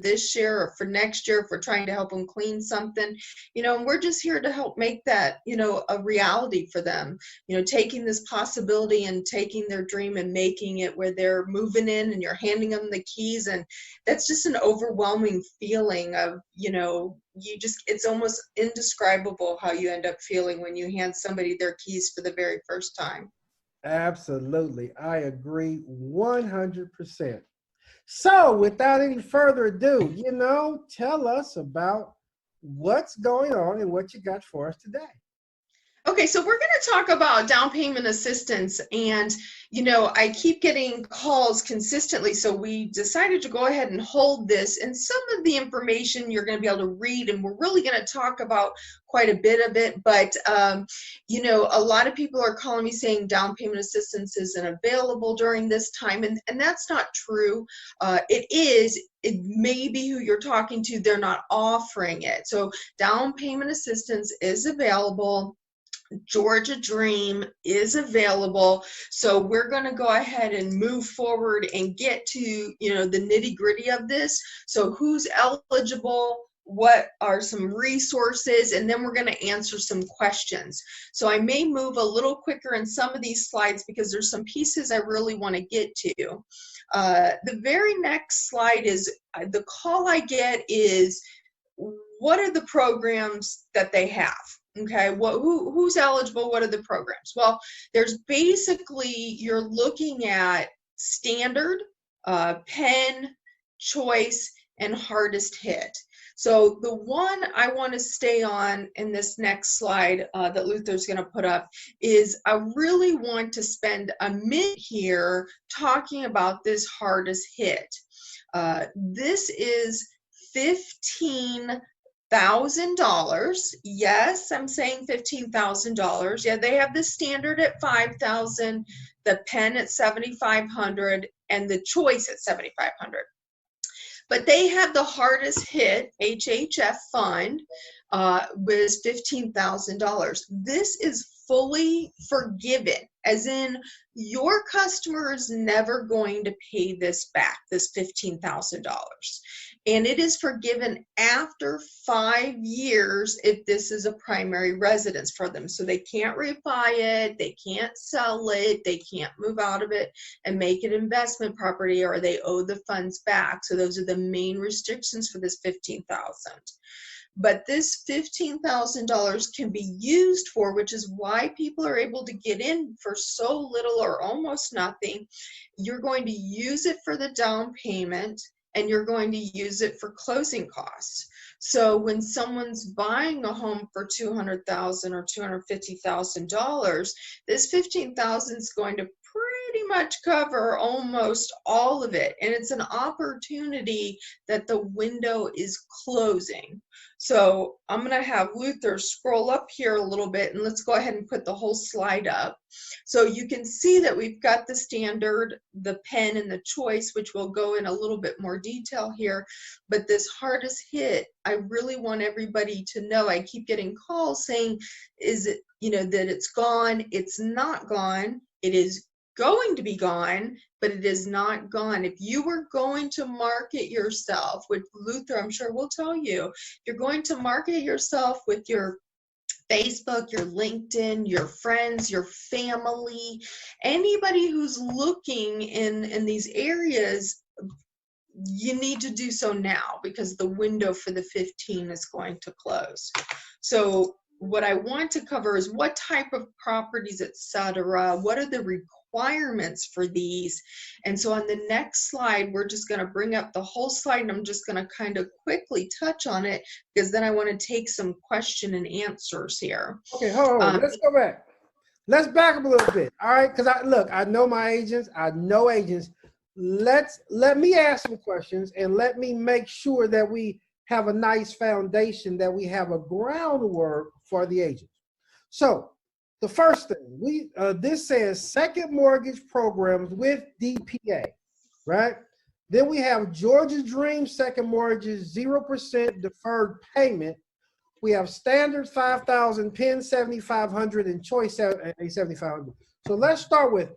this year or for next year if we're trying to help them clean something, and we're just here to help make that, a reality for them, taking this possibility and taking their dream and making it where they're moving in and you're handing them the keys. And that's just an overwhelming feeling of, it's almost indescribable how you end up feeling when you hand somebody their keys for the very first time. Absolutely. I agree 100%. So without any further ado, tell us about what's going on and what you got for us today. Okay, so we're going to talk about down payment assistance, and I keep getting calls consistently, so we decided to go ahead and hold this, and some of the information you're going to be able to read, and we're really going to talk about quite a bit of it, but a lot of people are calling me saying down payment assistance isn't available during this time, and that's not true. It is. It may be who you're talking to, they're not offering it. So down payment assistance is available. Georgia Dream is available. So we're going to go ahead and move forward and get to, the nitty-gritty of this. So who's eligible? What are some resources? And then we're going to answer some questions. So I may move a little quicker in some of these slides because there's some pieces I really want to get to. The very next slide is the call I get is, what are the programs that they have? Okay, who's eligible? What are the programs? Well, there's basically, you're looking at standard, pen, choice, and hardest hit. So the one I want to stay on in this next slide that Luther's going to put up is, I really want to spend a minute here talking about this hardest hit. This is $15,000. Yes, I'm saying $15,000. Yeah, they have the standard at $5,000, the pen at $7,500, and the choice at $7,500. But they have the hardest hit HHF fund was $15,000. This is fully forgiven, as in your customer is never going to pay this back, this $15,000. And it is forgiven after 5 years if this is a primary residence for them. So they can't refi it, they can't sell it, they can't move out of it and make it investment property, or they owe the funds back. So those are the main restrictions for this $15,000. But this $15,000 can be used for, which is why people are able to get in for so little or almost nothing. You're going to use it for the down payment, and you're going to use it for closing costs. So when someone's buying a home for $200,000 or $250,000, this $15,000 is going to pretty much cover almost all of it. And it's an opportunity that the window is closing. So I'm going to have Luther scroll up here a little bit, and let's go ahead and put the whole slide up. So you can see that we've got the standard, the pen, and the choice, which will go in a little bit more detail here. But this hardest hit, I really want everybody to know. I keep getting calls saying, is it, that it's gone? It's not gone. It is going to be gone, but it is not gone. If you were going to market yourself, which Luther, I'm sure will tell you, you're going to market yourself with your Facebook, your LinkedIn, your friends, your family, anybody who's looking in these areas, you need to do so now because the window for the 15 is going to close. So what I want to cover is what type of properties, etc. What are the requirements for these? And so on the next slide, we're just going to bring up the whole slide, and I'm just going to kind of quickly touch on it because then I want to take some question and answers here. Okay, hold on. Let's go back. Let's back up a little bit. All right, because I know my agents. I know agents. Let me ask some questions and let me make sure that we have a nice foundation, that we have a groundwork for the agents. So the first thing, this says second mortgage programs with DPA, right? Then we have Georgia Dream second mortgage, 0% deferred payment. We have standard 5,000, pen 7,500, and choice 7,500. So let's start with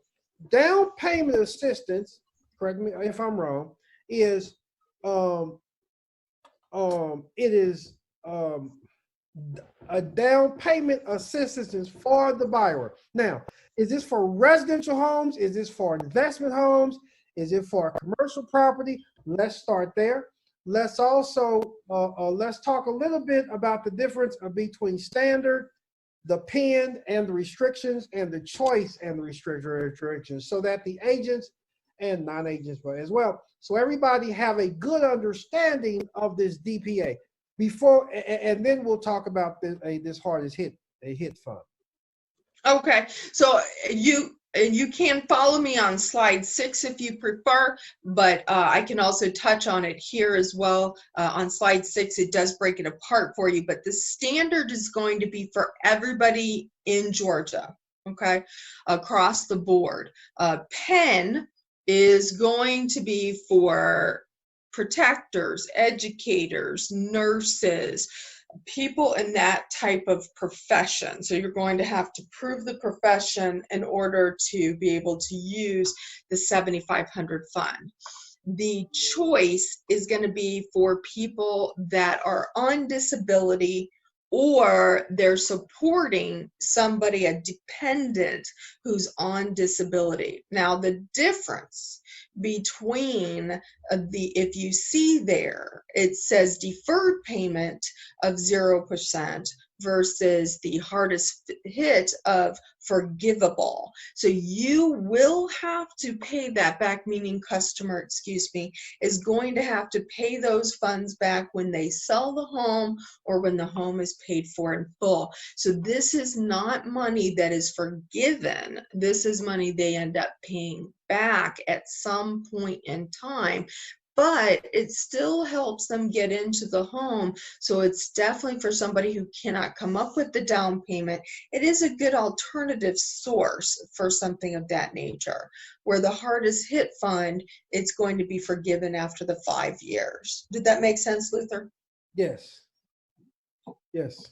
down payment assistance. Correct me if I'm wrong. Is it is a down payment assistance for the buyer. Now, is this for residential homes? Is this for investment homes? Is it for a commercial property? Let's start there. Let's also let's talk a little bit about the difference between standard, the pinned, and the restrictions, and the choice and the restrictions, so that the agents and non-agents as well, so everybody have a good understanding of this DPA before, and then we'll talk about this hardest hit, a hit fund. Okay, so you can follow me on slide 6 if you prefer, but I can also touch on it here as well. On slide 6, it does break it apart for you, but the standard is going to be for everybody in Georgia, okay, across the board. Penn is going to be for protectors, educators, nurses, people in that type of profession. So you're going to have to prove the profession in order to be able to use the 7,500 fund. The choice is going to be for people that are on disability, or they're supporting somebody, a dependent who's on disability. Now, the difference between if you see there, it says deferred payment of 0% versus the hardest hit of forgivable. So you will have to pay that back, meaning customer, is going to have to pay those funds back when they sell the home or when the home is paid for in full. So this is not money that is forgiven. This is money they end up paying back at some point in time, but it still helps them get into the home. So it's definitely for somebody who cannot come up with the down payment. It is a good alternative source for something of that nature, where the hardest hit fund, it's going to be forgiven after the 5 years. Did that make sense, Luther? Yes. Yes.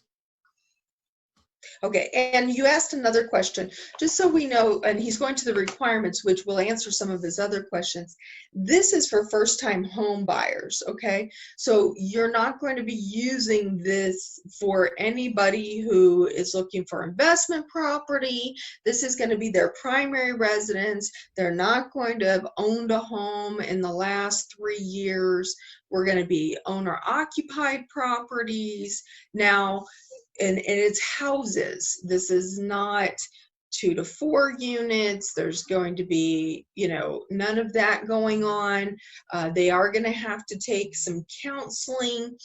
Okay, and you asked another question, just so we know, and he's going to the requirements, which will answer some of his other questions. This is for first-time home buyers, okay? So you're not going to be using this for anybody who is looking for investment property. This is going to be their primary residence. They're not going to have owned a home in the last 3 years. We're going to be owner-occupied properties. Now, and it's houses. This is not 2 to 4 units. There's going to be, none of that going on. They are going to have to take some counseling,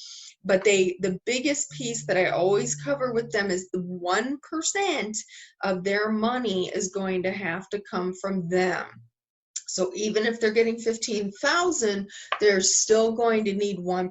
but the biggest piece that I always cover with them is the 1% of their money is going to have to come from them. So even if they're getting $15,000, they're still going to need 1%.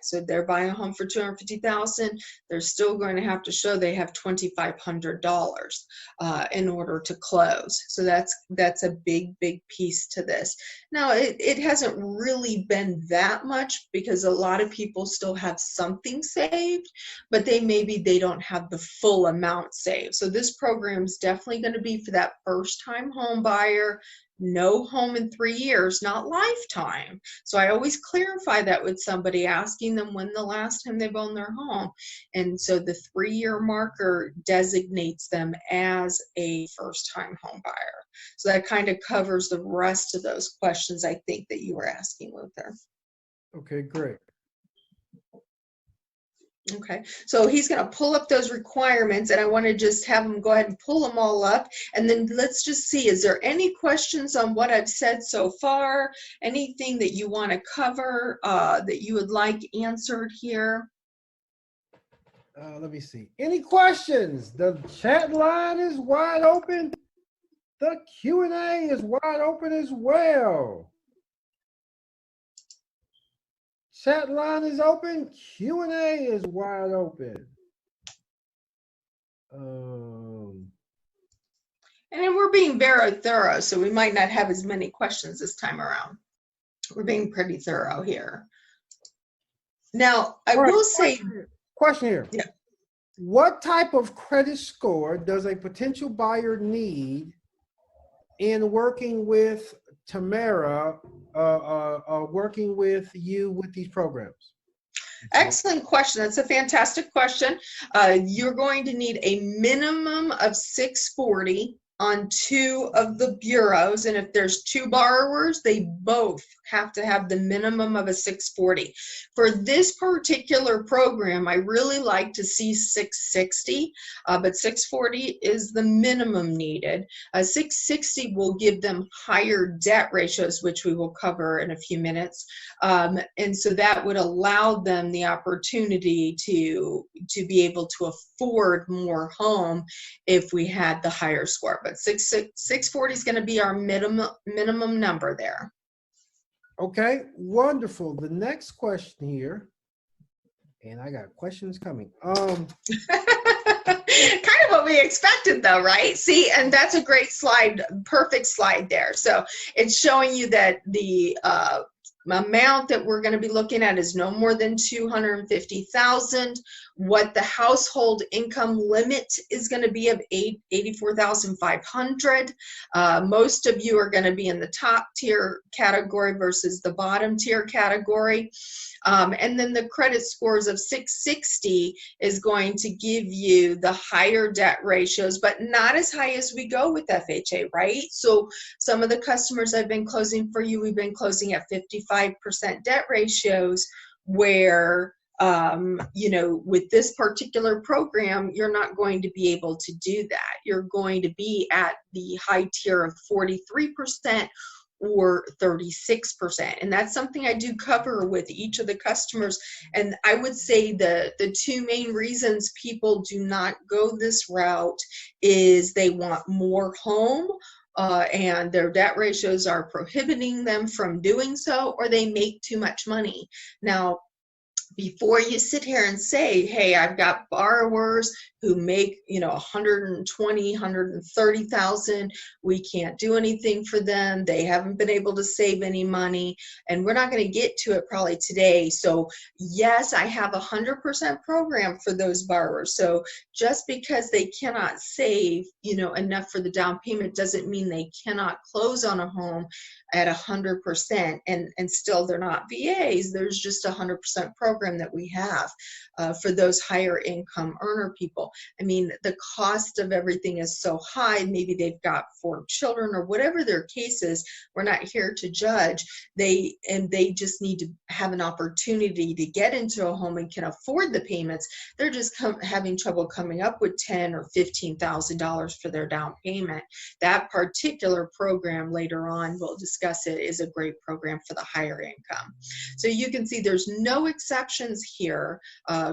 So if they're buying a home for $250,000, they're still going to have to show they have $2,500 in order to close. So that's a big piece to this. Now it hasn't really been that much because a lot of people still have something saved, but maybe they don't have the full amount saved. So this program is definitely going to be for that first-time home buyer. No home in 3 years, not lifetime. So I always clarify that with somebody, asking them when the last time they've owned their home. And so the 3-year marker designates them as a first-time home buyer. So that kind of covers the rest of those questions I think that you were asking, Luther. Okay, great. Okay, so he's going to pull up those requirements, and I want to just have him go ahead and pull them all up, and then let's just see, is there any questions on what I've said so far? Anything that you want to cover that you would like answered here? Let me see. Any questions? The chat line is wide open. The Q&A is wide open as well. Chat line is open. Q&A is wide open. And we're being very thorough, so we might not have as many questions this time around. We're being pretty thorough here. Now, I will say... Question here. Yeah. What type of credit score does a potential buyer need in working with Tamara, working with you with these programs? Excellent question. That's a fantastic question. You're going to need a minimum of 640 on 2 of the bureaus. And if there's 2 borrowers, they both have to have the minimum of a 640. For this particular program, I really like to see 660, but 640 is the minimum needed. 660 will give them higher debt ratios, which we will cover in a few minutes. And so that would allow them the opportunity to be able to afford more home if we had the higher score. But 640 is going to be our minimum number there. Okay, wonderful. The next question here, and I got questions coming. Kind of what we expected though, right? See, and that's a great slide, perfect slide there. So it's showing you that the amount that we're going to be looking at is no more than $250,000. What the household income limit is going to be of $84,500. Most of you are going to be in the top tier category versus the bottom tier category. And then the credit scores of 660 is going to give you the higher debt ratios, but not as high as we go with FHA, right? So some of the customers I've been closing for you, we've been closing at 55% debt ratios where, you know, with this particular program, you're not going to be able to do that. You're going to be at the high tier of 43% or 36%. And that's something I do cover with each of the customers. And I would say the 2 main reasons people do not go this route is they want more home, and their debt ratios are prohibiting them from doing so, or they make too much money. Now, before you sit here and say, hey, I've got borrowers who make, you know, 120, 130,000, we can't do anything for them, they haven't been able to save any money, and we're not going to get to it probably today. So yes, I have a 100% program for those borrowers. So just because they cannot save, you know, enough for the down payment doesn't mean they cannot close on a home at 100%, and still they're not VAs. There's just a 100% program that we have for those higher income earner people. I mean, the cost of everything is so high. Maybe they've got 4 children or whatever their case is. We're not here to judge. They just need to have an opportunity to get into a home and can afford the payments. They're just having trouble coming up with $10,000 or $15,000 for their down payment. That particular program, later on we'll discuss it, is a great program for the higher income. So you can see there's no exceptions here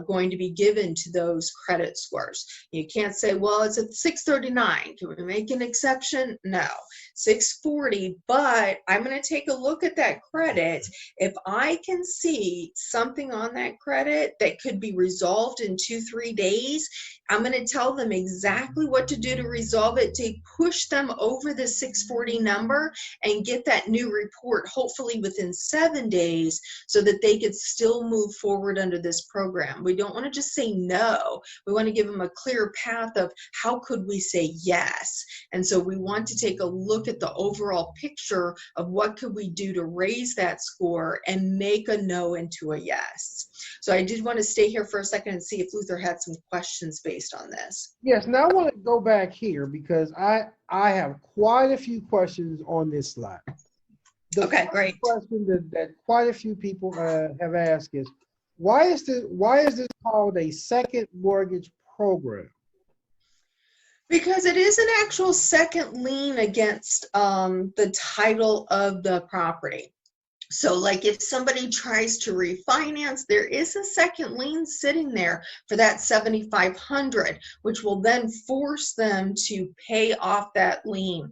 going to be given to those credit scores. You can't say, well, it's at 639. Can we make an exception? No. 640, but I'm going to take a look at that credit. If I can see something on that credit that could be resolved in 2-3 days, I'm going to tell them exactly what to do to resolve it, to push them over the 640 number and get that new report hopefully within 7 days so that they could still move forward under this program. We don't want to just say no. We want to give them a clear path of how could we say yes. And so we want to take a look at the overall picture of what could we do to raise that score and make a no into a yes. So I did want to stay here for a second and see if Luther had some questions based on this. Yes, now I want to go back here because I have quite a few questions on this slide. Okay, great. Question that quite a few people have asked is, why is this called a second mortgage program? Because it is an actual second lien against the title of the property. So like if somebody tries to refinance, there is a second lien sitting there for that $7,500, which will then force them to pay off that lien.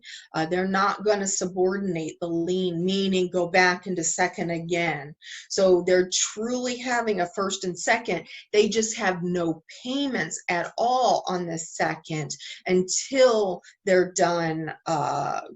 They're not going to subordinate the lien, meaning go back into second again. So they're truly having a first and second. They just have no payments at all on the second until they're done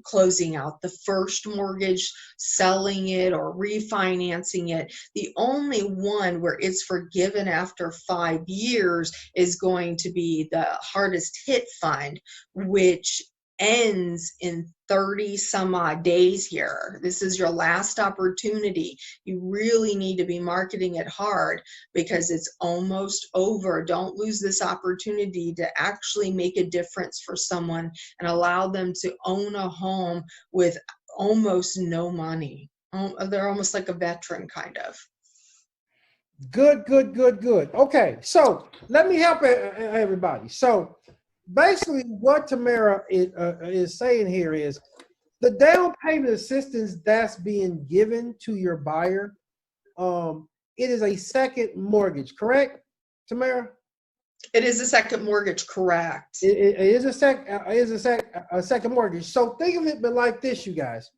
closing out the first mortgage, selling it, or refinancing it. The only one where it's forgiven after 5 years is going to be the hardest hit fund, which ends in 30 some odd days here. This is your last opportunity. You really need to be marketing it hard because it's almost over. Don't lose this opportunity to actually make a difference for someone and allow them to own a home with almost no money. They're almost like a veteran, kind of. Good, good, good, good. Okay, so let me help everybody. So basically what Tamara is saying here is the down payment assistance that's being given to your buyer, it is a second mortgage, correct, Tamara? It is a second mortgage, correct. It is a second mortgage. So think of it but like this, you guys.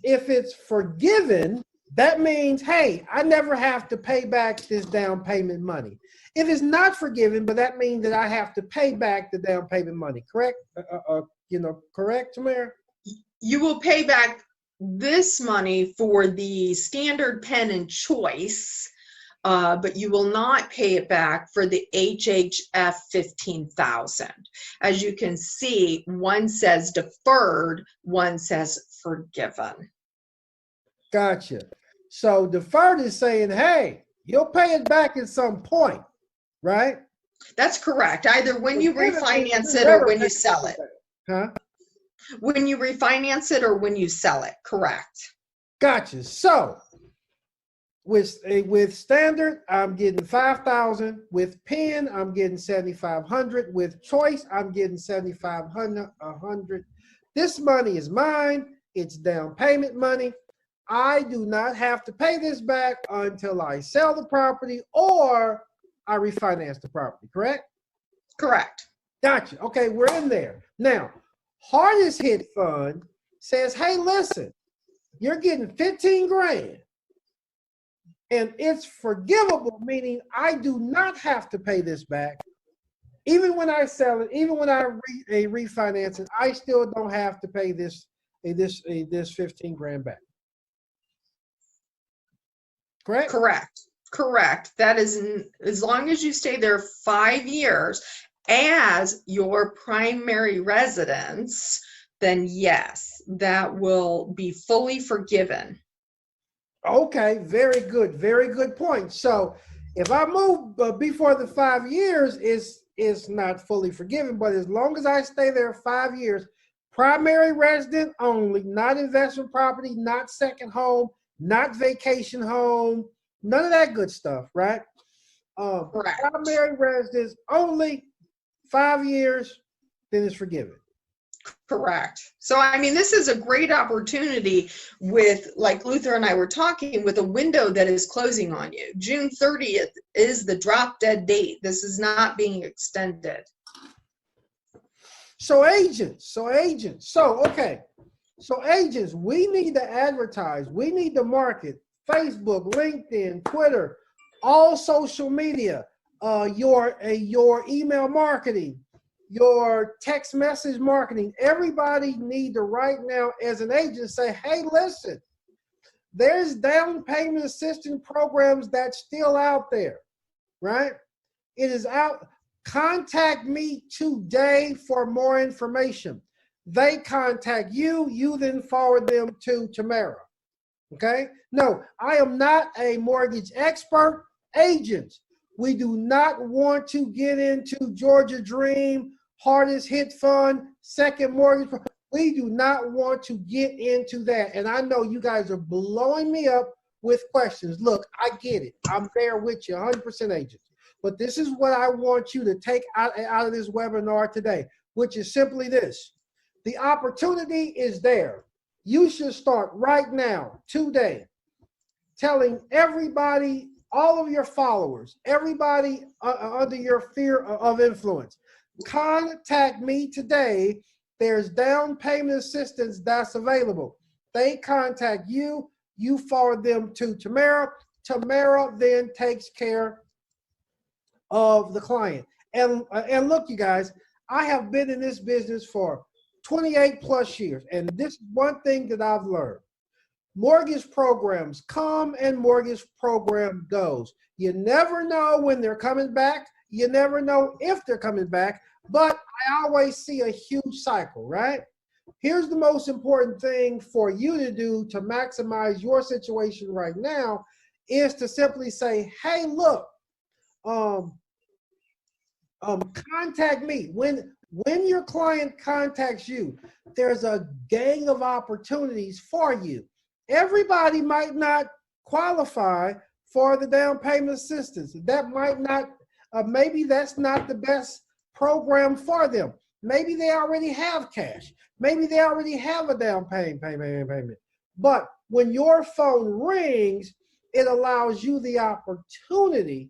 If it's forgiven, that means, hey, I never have to pay back this down payment money. If it's not forgiven, but that means that I have to pay back the down payment money, correct? Correct, Tamara? You will pay back this money for the standard pen and choice, but you will not pay it back for the HHF 15,000. As you can see, one says deferred, one says forgiven. Gotcha. So deferred is saying, hey, you'll pay it back at some point, right? That's correct. Either when you refinance it or when you sell it. Huh? When you refinance it or when you sell it, correct. Gotcha. So with standard, I'm getting 5,000. With pen, I'm getting 7,500. With choice, I'm getting 7,500. This money is mine. It's down payment money. I do not have to pay this back until I sell the property or I refinance the property, correct? Correct. Gotcha. Okay, we're in there. Now, hardest hit fund says, hey, listen, you're getting 15 grand and it's forgivable, meaning I do not have to pay this back. Even when I sell it, even when I refinance it, I still don't have to pay this 15 grand back. Correct? Correct. That is, as long as you stay there 5 years as your primary residence, then yes, that will be fully forgiven. Okay, very good point. So if I move before the 5 years, it's not fully forgiven, but as long as I stay there 5 years, primary resident only, not investment property, not second home, not vacation home, none of that good stuff, right? Correct. Primary residence only, 5 years, then it's forgiven. Correct. So, I mean, this is a great opportunity with, like Luther and I were talking, with a window that is closing on you. June 30th is the drop dead date. This is not being extended. So agents, we need to advertise. We need to market. Facebook, LinkedIn, Twitter, all social media, your email marketing, your text message marketing. Everybody need to right now as an agent say, hey, listen, there's down payment assistance programs that's still out there, right? It is out. Contact me today for more information. They contact you, you then forward them to Tamara. Okay? No, I am not a mortgage expert. Agents, we do not want to get into Georgia Dream, hardest hit fund, second mortgage. We do not want to get into that. And I know you guys are blowing me up with questions. Look, I get it. I'm there with you, 100% agents. But this is what I want you to take out of this webinar today, which is simply this. The opportunity is there. You should start right now, today, telling everybody, all of your followers, everybody under your sphere of influence, contact me today. There's down payment assistance that's available. They contact you, you forward them to Tamara. Tamara then takes care of the client. And look, you guys, I have been in this business for 28 plus years. And this is one thing that I've learned. Mortgage programs come and mortgage program goes. You never know when they're coming back. You never know if they're coming back, but I always see a huge cycle, right? Here's the most important thing for you to do to maximize your situation right now is to simply say, hey, look, contact me. When your client contacts you, there's a gang of opportunities for you. Everybody might not qualify for the down payment assistance. That might not, maybe that's not the best program for them. Maybe they already have cash. Maybe they already have a down payment. But when your phone rings, it allows you the opportunity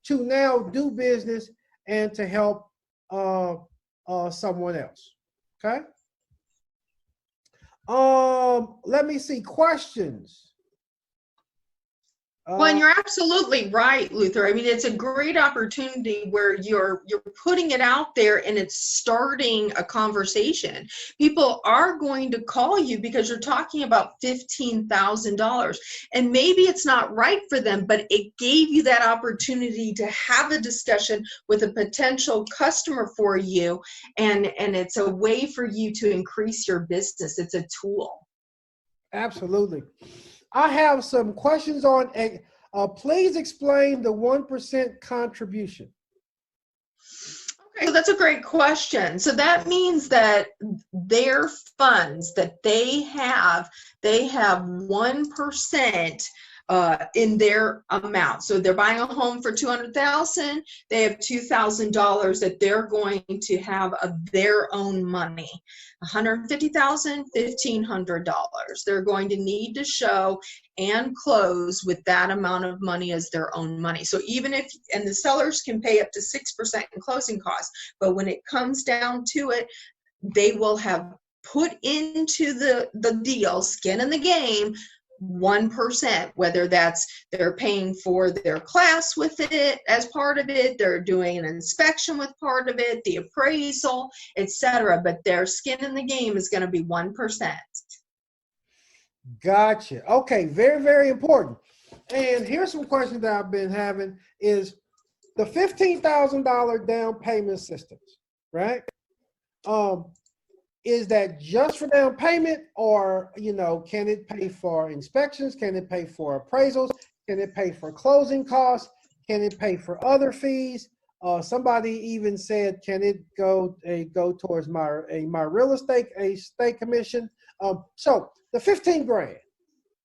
to now do business and to help someone else. Okay. Let me see questions. Well, and you're absolutely right, Luther. I mean, it's a great opportunity where you're putting it out there and it's starting a conversation. People are going to call you because you're talking about $15,000, and maybe it's not right for them, but it gave you that opportunity to have a discussion with a potential customer for you, and it's a way for you to increase your business. It's a tool. Absolutely. I have some questions on, please explain the 1% contribution. Okay, so that's a great question. So that means that their funds that they have 1% in their amount. So they're buying a home for $200,000. They have $2,000 that they're going to have of their own money. $150,000, $1,500. They're going to need to show and close with that amount of money as their own money. So even if, and the sellers can pay up to 6% in closing costs, but when it comes down to it, they will have put into the deal, skin in the game, 1%, whether that's they're paying for their class with it as part of it, they're doing an inspection with part of it, the appraisal, etc. But their skin in the game is going to be 1%. Gotcha. Okay, very, very important. And here's some questions that I've been having is the $15,000 down payment assistance, right? Is that just for down payment, or, you know, can it pay for inspections? Can it pay for appraisals? Can it pay for closing costs? Can it pay for other fees? Somebody even said, can it go towards my real estate commission? So the 15 grand,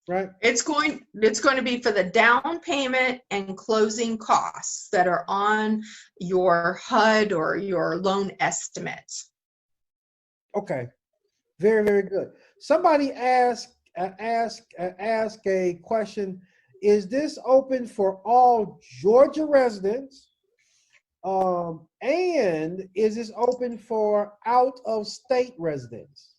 right? It's going to be for the down payment and closing costs that are on your HUD or your loan estimate. Okay, very, very good. Somebody ask a question. Is this open for all Georgia residents? And is this open for out of state residents?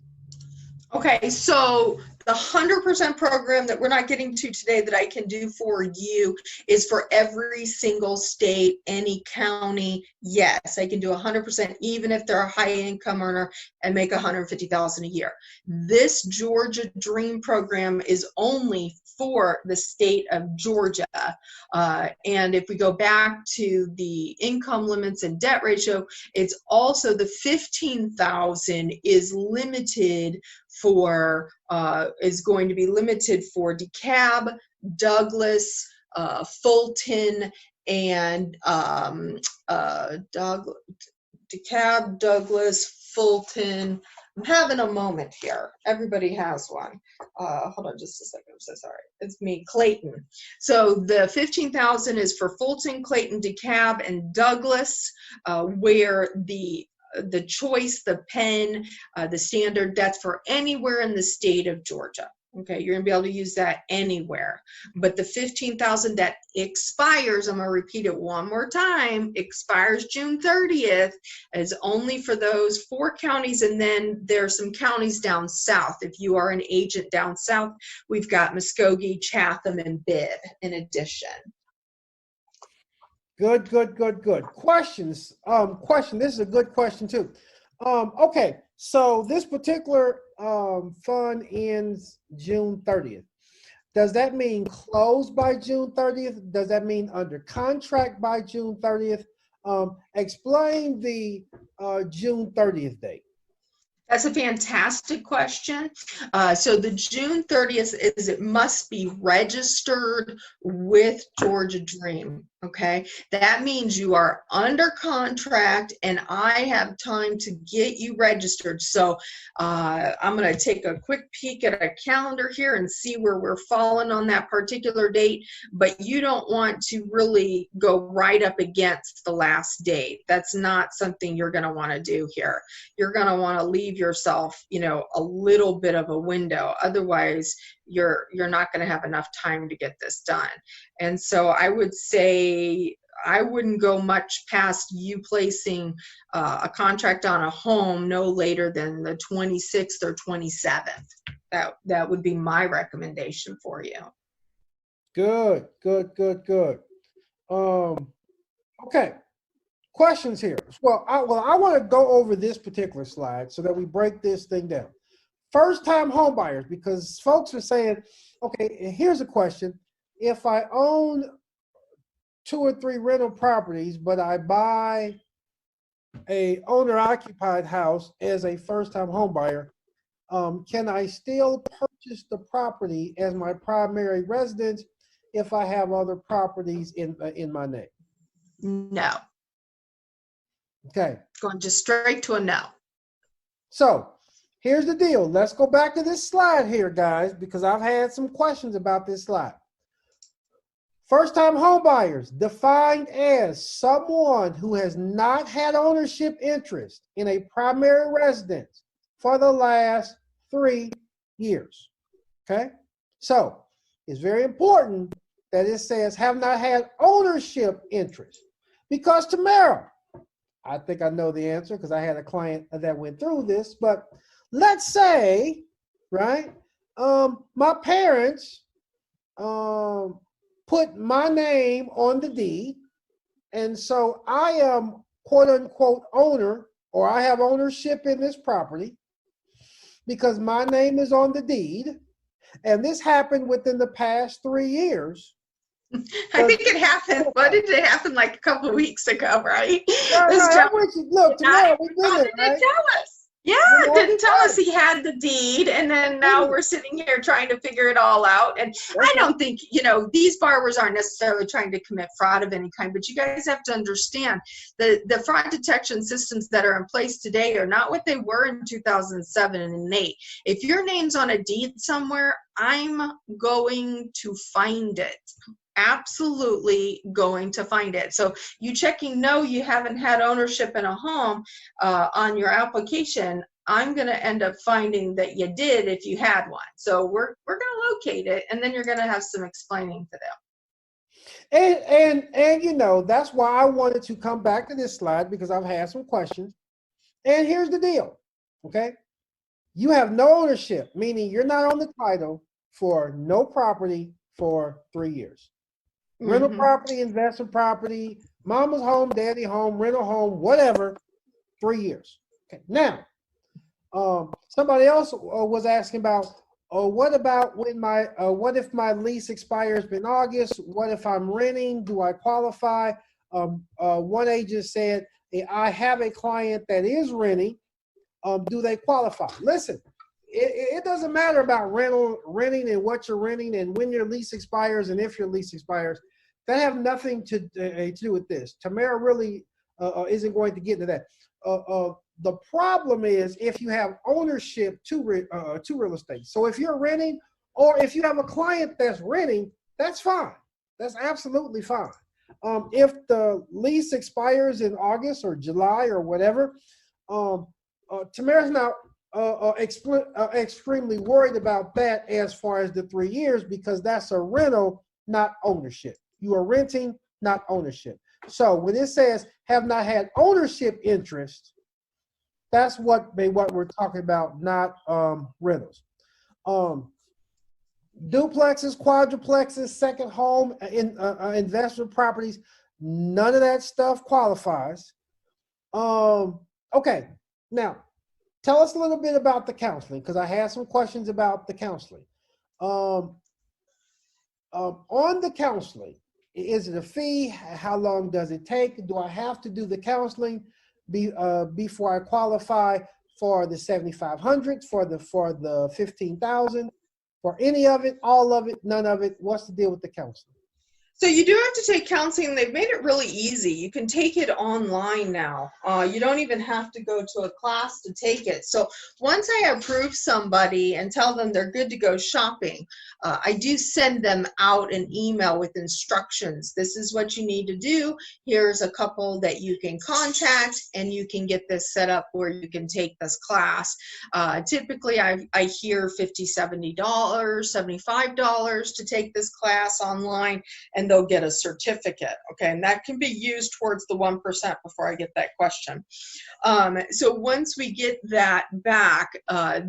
Okay, so the 100% program that we're not getting to today that I can do for you is for every single state, any county. Yes, I can do 100% even if they're a high income earner and make $150,000 a year. This Georgia Dream program is only for the state of Georgia. And if we go back to the income limits and debt ratio, it's also the 15,000 is limited for is going to be limited for DeKalb, Douglas, Fulton, and DeKalb, Douglas, Fulton. I'm having a moment here. Everybody has one. Hold on just a second. I'm so sorry. It's me, Clayton. So the 15,000 is for Fulton, Clayton, DeKalb, and Douglas, where the choice, the pen, the standard, that's for anywhere in the state of Georgia. Okay, you're gonna be able to use that anywhere. But the 15,000 that expires, I'm gonna repeat it one more time, expires June 30th, is only for those 4 counties, and then there's some counties down south. If you are an agent down south, we've got Muskogee, Chatham, and Bibb in addition. Good. Questions. Question. This is a good question too. Okay, so this particular fund ends June 30th. Does that mean closed by June 30th? Does that mean under contract by June 30th? Explain the June 30th date. That's a fantastic question. So the June 30th is it must be registered with Georgia Dream. Okay. That means you are under contract and I have time to get you registered. So I'm going to take a quick peek at a calendar here and see where we're falling on that particular date. But you don't want to really go right up against the last date. That's not something you're going to want to do here. You're going to want to leave yourself, a little bit of a window. Otherwise, you're not going to have enough time to get this done. And so I would say I wouldn't go much past you placing a contract on a home no later than the 26th or 27th. That would be my recommendation for you. Good. Okay. Questions here. Well, I want to go over this particular slide so that we break this thing down. First-time home buyers, because folks are saying, okay, here's a question. If I own 2 or 3 rental properties, but I buy a owner-occupied house as a first-time home buyer, can I still purchase the property as my primary residence if I have other properties in my name? No. Okay. Going just straight to a no. So here's the deal. Let's go back to this slide here, guys, because I've had some questions about this slide. First-time home buyers defined as someone who has not had ownership interest in a primary residence for the last 3 years. Okay? So it's very important that it says have not had ownership interest. Because Tamara, I think I know the answer because I had a client that went through this, but let's say, right, my parents put my name on the deed, and so I am quote unquote owner, or I have ownership in this property because my name is on the deed, and this happened within the past 3 years. I think it happened. What did it happen like a couple of weeks ago, right? Look, tomorrow we've been there, right? Tell us. Yeah, didn't tell us he had the deed, and then now we're sitting here trying to figure it all out. And I don't think, these borrowers aren't necessarily trying to commit fraud of any kind, but you guys have to understand the fraud detection systems that are in place today are not what they were in 2007 and 8. If your name's on a deed somewhere, I'm going to find it. Absolutely going to find it. So you checking no, you haven't had ownership in a home on your application, I'm going to end up finding that you did if you had one. So we're going to locate it, and then you're going to have some explaining to them. And that's why I wanted to come back to this slide, because I've had some questions. And here's the deal, okay? You have no ownership, meaning you're not on the title for no property for 3 years. Rental property, investment property, mama's home, daddy home, rental home, whatever, 3 years. Okay. Now, somebody else was asking about, what about when what if my lease expires in August? What if I'm renting? Do I qualify? One agent said, I have a client that is renting. Do they qualify? Listen, it doesn't matter about renting and what you're renting and when your lease expires and if your lease expires. That have nothing to do with this. Tamara really isn't going to get into that. The problem is if you have ownership to real estate. So if you're renting, or if you have a client that's renting, that's fine. That's absolutely fine. If the lease expires in August or July or whatever, Tamara's not extremely worried about that as far as the 3 years, because that's a rental, not ownership. You are renting, not ownership. So when it says have not had ownership interest, that's what we're talking about, not rentals. Duplexes, quadruplexes, second home, investment properties, none of that stuff qualifies. Okay, now tell us a little bit about the counseling, because I had some questions about the counseling. On the counseling, Is it a fee? How long does it take? Do I have to do the counseling before I qualify for the 7,500, for the 15,000, for any of it, all of it, none of it? What's the deal with the counseling? So you do have to take counseling. They've made it really easy. You can take it online now. You don't even have to go to a class to take it. So once I approve somebody and tell them they're good to go shopping, I do send them out an email with instructions. This is what you need to do. Here's a couple that you can contact, and you can get this set up where you can take this class. Typically, I hear $50, $70, $75 to take this class online, and they'll get a certificate, okay? And that can be used towards the 1% before I get that question. So once we get that back,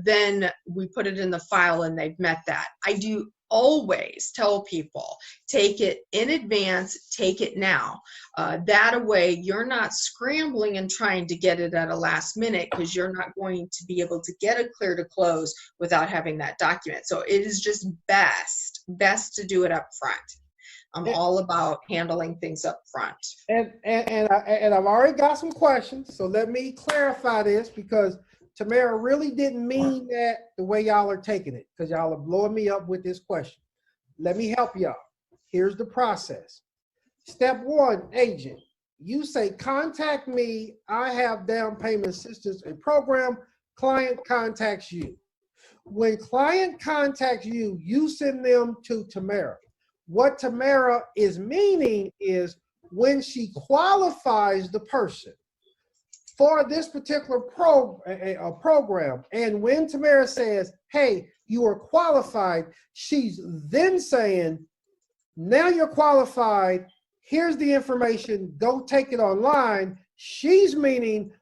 then we put it in the file and they've met that. I do always tell people, take it in advance, take it now. That way you're not scrambling and trying to get it at a last minute, because you're not going to be able to get a clear to close without having that document. So it is just best to do it up front. I'm all about handling things up front. And I've already got some questions, so let me clarify this, because Tamara really didn't mean that the way y'all are taking it, because y'all are blowing me up with this question. Let me help y'all. Here's the process. Step one, agent. You say, contact me. I have down payment assistance and program. Client contacts you. When client contacts you, you send them to Tamara. What Tamara is meaning is, when she qualifies the person for this particular program, and when Tamara says, hey, you are qualified, she's then saying, now you're qualified, here's the information, go take it online. She's meaning,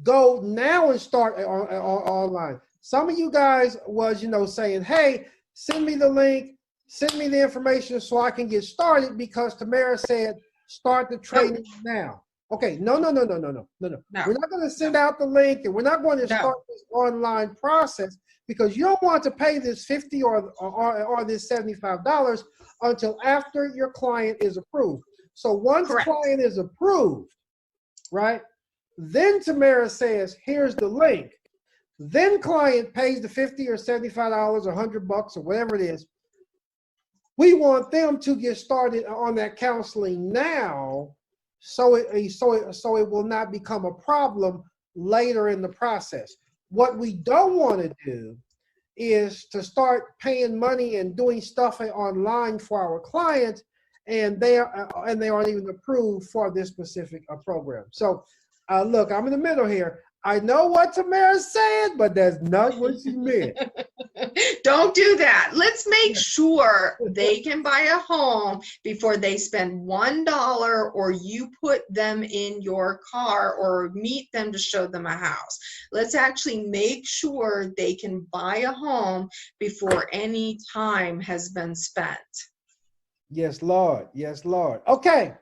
go now and start online. Some of you guys was, saying, hey, send me the link, send me the information so I can get started, because Tamara said, start the training now. Okay, no. We're not going to send out the link, and we're not going to start this online process, because you don't want to pay this $50 or this $75 until after your client is approved. So once client is approved, right, then Tamara says, here's the link. Then client pays the $50 or $75 or $100 or whatever it is. We want them to get started on that counseling now, so it will not become a problem later in the process. What we don't want to do is to start paying money and doing stuff online for our clients, and they aren't even approved for this specific program. So look, I'm in the middle here. I know what Tamara said, but that's not what she meant. Don't do that. Let's make sure they can buy a home before they spend $1 or you put them in your car or meet them to show them a house. Let's actually make sure they can buy a home before any time has been spent. Yes, Lord. Yes, Lord. Okay.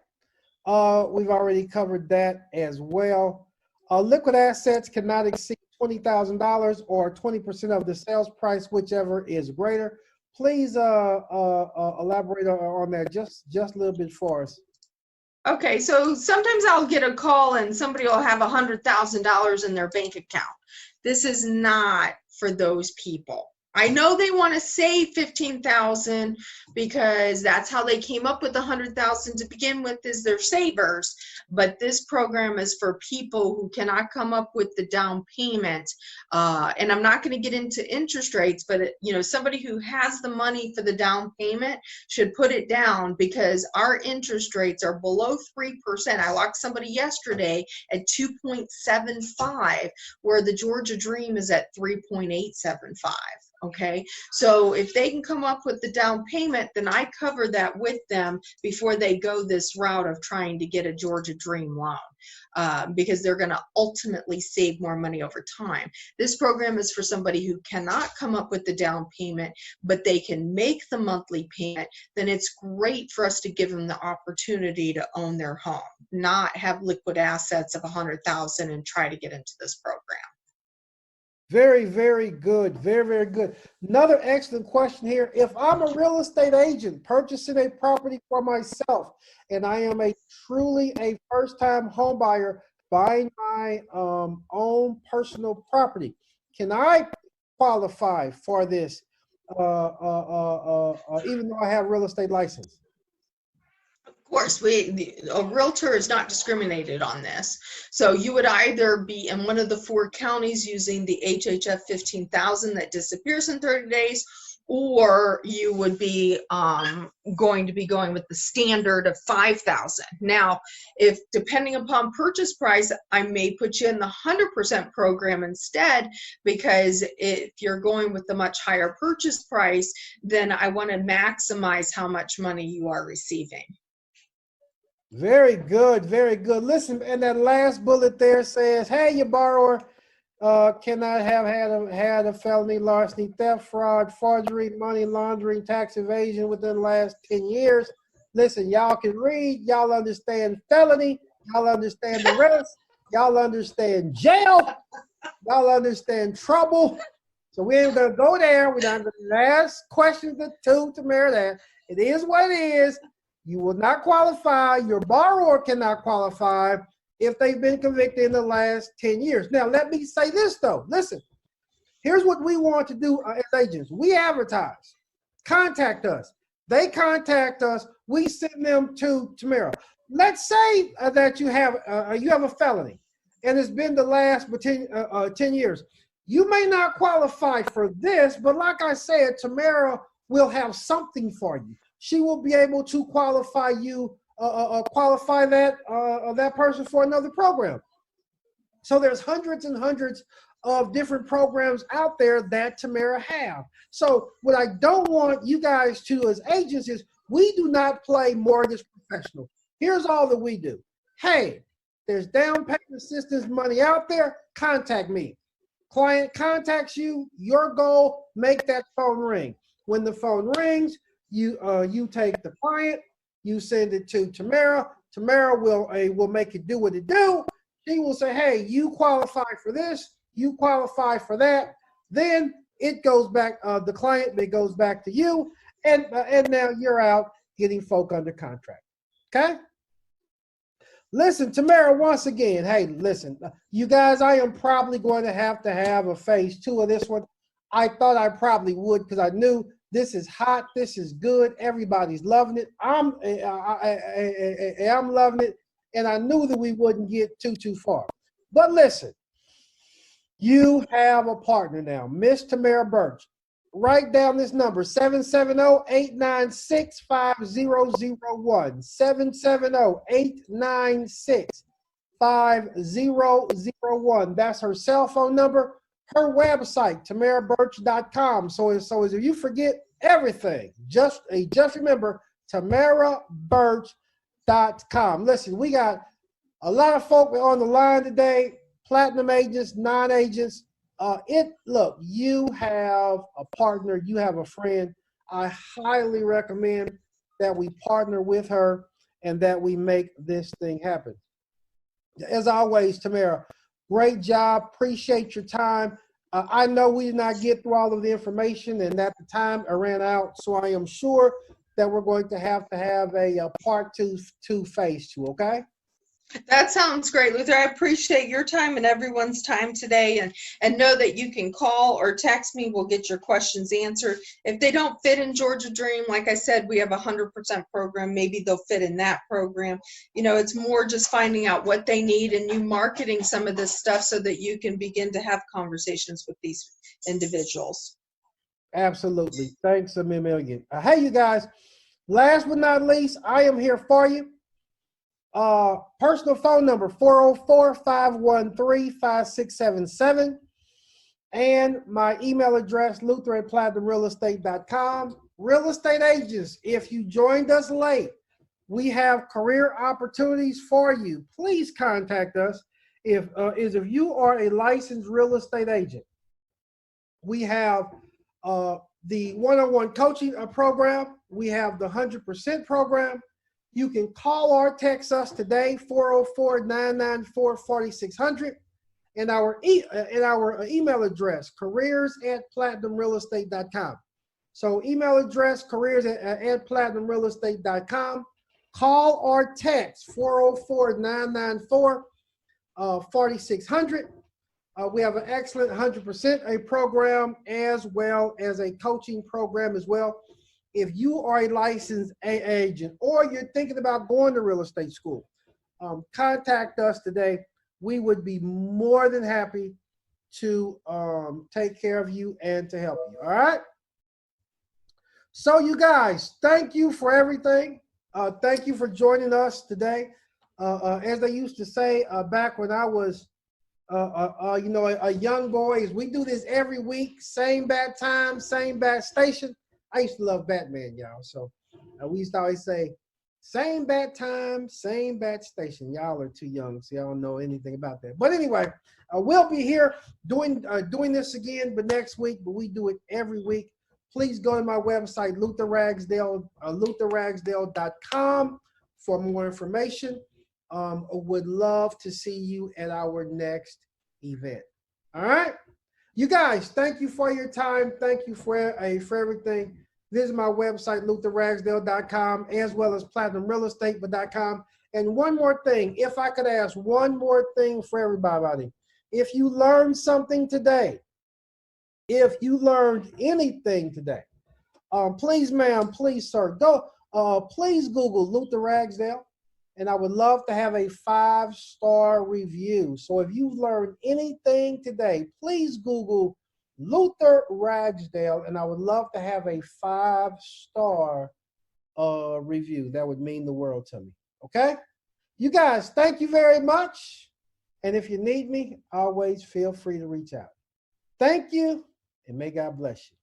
We've already covered that as well. Liquid assets cannot exceed $20,000 or 20% of the sales price, whichever is greater. Please elaborate on that just a little bit for us. Okay, so sometimes I'll get a call and somebody will have $100,000 in their bank account. This is not for those people. I know they want to save $15,000 because that's how they came up with $100,000 to begin with, is their savers. But this program is for people who cannot come up with the down payment. And I'm not going to get into interest rates, but somebody who has the money for the down payment should put it down, because our interest rates are below 3%. I locked somebody yesterday at 2.75, where the Georgia Dream is at 3.875. Okay, so if they can come up with the down payment, then I cover that with them before they go this route of trying to get a Georgia Dream loan, because they're going to ultimately save more money over time. This program is for somebody who cannot come up with the down payment, but they can make the monthly payment. Then it's great for us to give them the opportunity to own their home, not have liquid assets of $100,000 and try to get into this program. Very, very good. Very, very good. Another excellent question here. If I'm a real estate agent purchasing a property for myself, and I am truly a first-time home buyer buying my own personal property, can I qualify for this even though I have real estate license? Of course, a realtor is not discriminated on this. So you would either be in one of the 4 counties using the HHF 15,000 that disappears in 30 days, or you would be going to be going with the standard of 5,000. Now, if depending upon purchase price, I may put you in the 100% program instead, because if you're going with the much higher purchase price, then I want to maximize how much money you are receiving. Very good, very good. Listen, and that last bullet there says, hey, your borrower cannot have had a felony, larceny, theft, fraud, forgery, money laundering, tax evasion within the last 10 years. Listen, y'all can read, y'all understand felony, y'all understand the rest, y'all understand jail, y'all understand trouble. So we ain't gonna go there. We're not gonna ask questions to Tamara that. It is what it is. You will not qualify. Your borrower cannot qualify if they've been convicted in the last 10 years. Now, let me say this, though. Listen, here's what we want to do as agents. We advertise. Contact us. They contact us. We send them to Tamara. Let's say that you have a felony, and it's been the last 10 years. You may not qualify for this, but like I said, Tamara will have something for you. She will be able to qualify you, qualify that person for another program. So there's hundreds and hundreds of different programs out there that Tamara have. So what I don't want you guys to, as agents, is we do not play mortgage professional. Here's all that we do. Hey, there's down payment assistance money out there. Contact me. Client contacts you. Your goal: make that phone ring. When the phone rings, you take the client, you send it to Tamara. Tamara will make it do what it do. She will say, hey, you qualify for this, you qualify for that. Then it goes back, the client, it goes back to you, and now you're out getting folk under contract. Okay? Listen, Tamara, once again, hey, listen, you guys, I am probably going to have a phase 2 of this one. I thought I probably would, because I knew this is hot. This is good. Everybody's loving it. I'm loving it. And I knew that we wouldn't get too far. But listen, you have a partner now, Miss Tamara Burch. Write down this number, 770-896-5001. 770-896-5001. That's her cell phone number. Her website, tamaraburch.com. So if you forget everything, just remember tamaraburch.com. Listen, we got a lot of folk on the line today, platinum agents, non-agents. Look, you have a partner, you have a friend. I highly recommend that we partner with her and that we make this thing happen. As always, Tamara, great job. Appreciate your time. I know we did not get through all of the information, and at the time I ran out. So I am sure that we're going to have a part 2 phase 2. Okay. That sounds great, Luther. I appreciate your time and everyone's time today, and know that you can call or text me. We'll get your questions answered. If they don't fit in Georgia Dream, like I said, we have a 100% program. Maybe they'll fit in that program. You know, it's more just finding out what they need and you marketing some of this stuff so that you can begin to have conversations with these individuals. Absolutely. Thanks a million. Hey, you guys, last but not least, I am here for you. Personal phone number 404-513-5677, and my email address luther@platinumrealestate.com. Real estate agents, if you joined us late, we have career opportunities for you. Please contact us if you are a licensed real estate agent. We have the one-on-one coaching program. We have the 100% program. You can call or text us today, 404-994-4600. and our email address, careers@platinumrealestate.com. So email address, careers@platinumrealestate.com. Call or text 404-994-4600. We have an excellent 100% a program as well as a coaching program as well. If you are a licensed agent or you're thinking about going to real estate school, contact us today. We would be more than happy to take care of you and to help you. All right. So you guys, thank you for everything. Thank you for joining us today. As they used to say back when I was, a young boy, is we do this every week, same bat time, same bat station. I used to love Batman, y'all. So we used to always say, same bat time, same bat station. Y'all are too young, so y'all don't know anything about that. But anyway, we'll be here doing this again, but next week. But we do it every week. Please go to my website, lutherragsdale.com for more information. Would love to see you at our next event. All right, you guys. Thank you for your time. Thank you for everything. Visit my website, lutherragsdale.com, as well as platinumrealestate.com. And one more thing, if I could ask one more thing for everybody. If you learned something today, if you learned anything today, please, ma'am, please, sir, please Google Luther Ragsdale, and I would love to have a 5-star review. So if you've learned anything today, please Google Luther Ragsdale, and I would love to have a 5-star review. That would mean the world to me. Okay? You guys, thank you very much. And if you need me, always feel free to reach out. Thank you, and may God bless you.